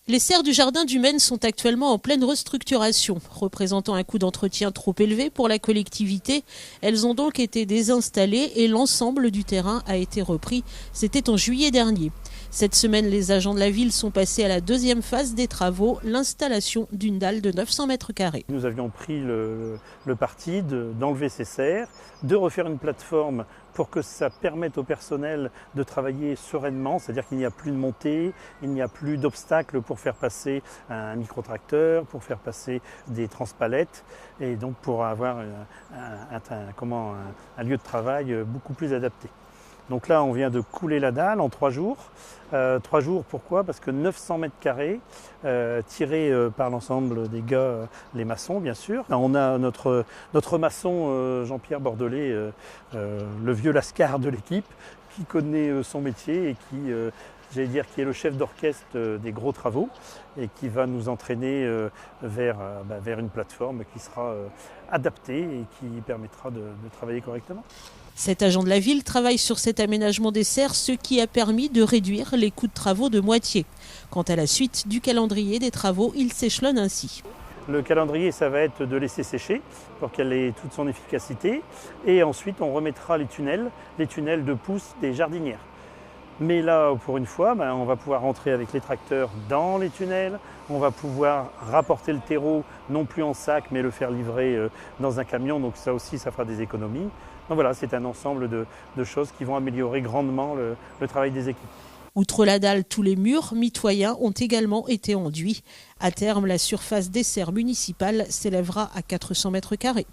Les serres du jardin du Maine sont actuellement en pleine restructuration. Représentant un coût d'entretien trop élevé pour la collectivité, elles ont donc été désinstallées et l'ensemble du terrain a été repris. C'était en juillet dernier. Cette semaine, les agents de la ville sont passés à la deuxième phase des travaux, l'installation d'une dalle de 900 mètres carrés. Nous avions pris le parti d'enlever ces serres, de refaire une plateforme pour que ça permette au personnel de travailler sereinement, c'est-à-dire qu'il n'y a plus de montée, il n'y a plus d'obstacles pour faire passer un microtracteur, pour faire passer des transpalettes, et donc pour avoir un lieu de travail beaucoup plus adapté. Donc là, on vient de couler la dalle en 3 jours. 3 jours, pourquoi? Parce que 900 mètres carrés tirés par l'ensemble des gars, les maçons bien sûr. On a notre maçon Jean-Pierre Bordelais, le vieux lascar de l'équipe, qui connaît son métier et qui, j'allais dire, qui est le chef d'orchestre des gros travaux et qui va nous entraîner vers une plateforme qui sera adaptée et qui permettra de travailler correctement. Cet agent de la ville travaille sur cet aménagement des serres, ce qui a permis de réduire les coûts de travaux de moitié. Quant à la suite du calendrier des travaux, il s'échelonne ainsi. Le calendrier, ça va être de laisser sécher pour qu'elle ait toute son efficacité. Et ensuite, on remettra les tunnels de pousse des jardinières. Mais là, pour une fois, on va pouvoir rentrer avec les tracteurs dans les tunnels. On va pouvoir rapporter le terreau, non plus en sac, mais le faire livrer dans un camion. Donc ça aussi, ça fera des économies. Donc voilà, c'est un ensemble de choses qui vont améliorer grandement le travail des équipes. Outre la dalle, tous les murs mitoyens ont également été enduits. À terme, la surface des serres municipales s'élèvera à 400 mètres carrés.